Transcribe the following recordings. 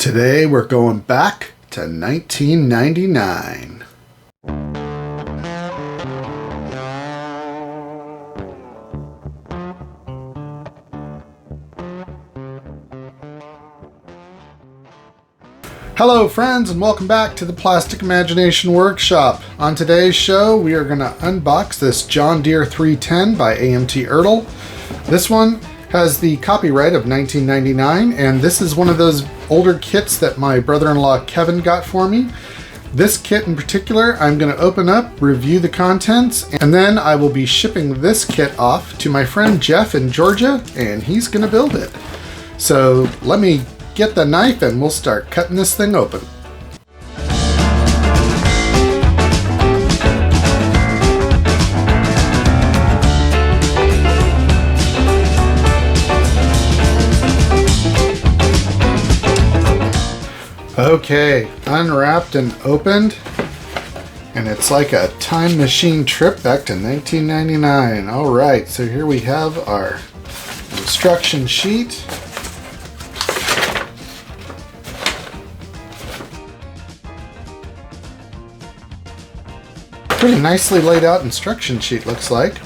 Today we're going back to 1999. Hello friends, and welcome back to the Plastic Imagination Workshop. On today's show we are going to unbox this John Deere 310 by AMT Ertl. This one has the copyright of 1999, and this is one of those older kits that my brother-in-law Kevin got for me. This kit in particular I'm going to open up, review the contents, and then I will be shipping this kit off to my friend Jeff in Georgia, and he's going to build it. So let me get the knife and we'll start cutting this thing open. Okay, unwrapped and opened, and it's like a time machine trip back to 1999. All right, so here we have our instruction sheet. Pretty nicely laid out instruction sheet, looks like.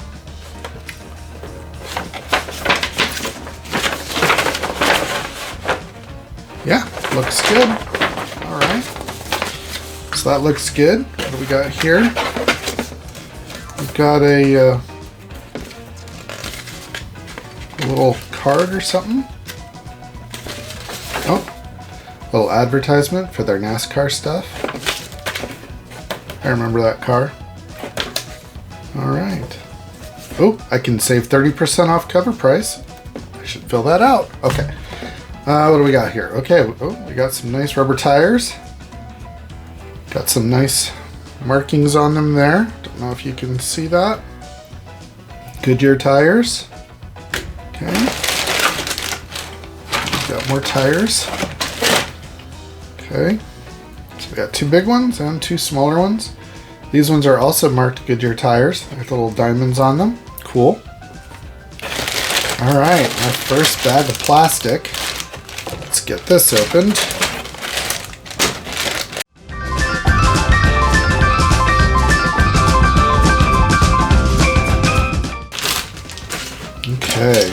Yeah, looks good. All right, so that looks good. What do we got here? We've got a little card or something. Oh, a little advertisement for their NASCAR stuff. I remember that car. All right. Oh, I can save 30% off cover price. I should fill that out. Okay. What do we got here? Okay, oh, we got some nice rubber tires. Got some nice markings on them there. Don't know if you can see that. Goodyear tires. Okay. Got more tires. Okay. So we got two big ones and two smaller ones. These ones are also marked Goodyear tires with little diamonds on them. Cool. All right, our first bag of plastic. Let's get this opened. Okay.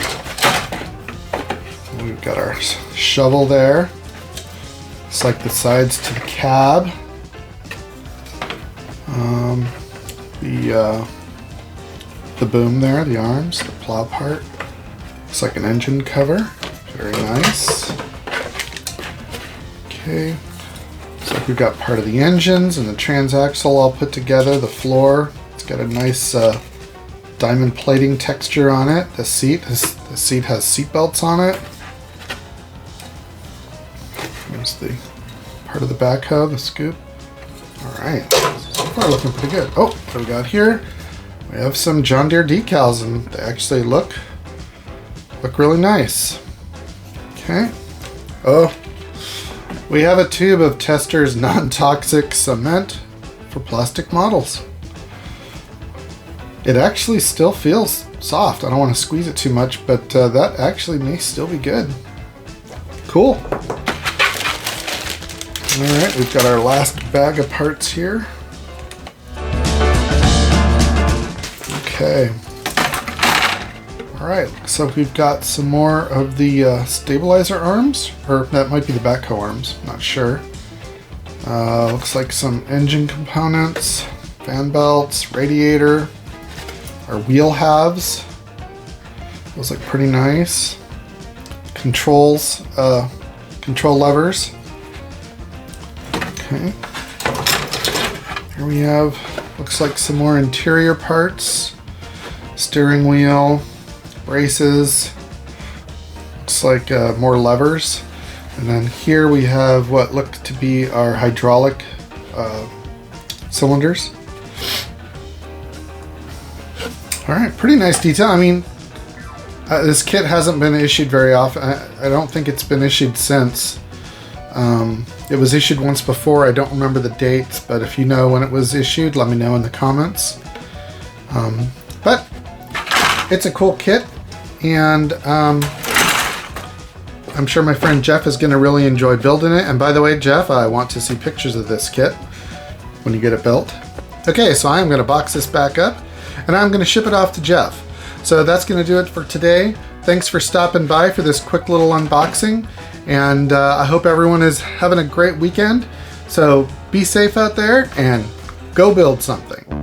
We've got our shovel there. It's like the sides to the cab. The boom there, the arms, the plow part. Looks like an engine cover. Very nice. Okay. Looks like we've got part of the engines and the transaxle all put together. The floor. It's got a nice diamond plating texture on it. The seat has seat belts on it. Here's the part of the backhoe, the scoop. Alright, so far looking pretty good. Oh, what do we got here? We have some John Deere decals, and they actually look really nice. Okay. Oh, we have a tube of Tester's non-toxic cement for plastic models. It actually still feels soft. I don't want to squeeze it too much, but that actually may still be good. Cool. Alright, we've got our last bag of parts here. Okay. Alright, so we've got some more of the stabilizer arms, or that might be the backhoe arms, not sure. Looks like some engine components, fan belts, radiator, our wheel halves. Those look pretty nice. Controls, control levers. Okay. Here we have, looks like some more interior parts. Steering wheel, braces. Looks like more levers. And then here we have what look to be our hydraulic cylinders. Alright, pretty nice detail. I mean, this kit hasn't been issued very often. I don't think it's been issued since. It was issued once before. I don't remember the dates, but if you know when it was issued, let me know in the comments. But it's a cool kit, and I'm sure my friend Jeff is going to really enjoy building it. And by the way, Jeff, I want to see pictures of this kit when you get it built. Okay, so I am going to box this back up and I'm going to ship it off to Jeff. So that's going to do it for today. Thanks for stopping by for this quick little unboxing, and I hope everyone is having a great weekend. So be safe out there and go build something.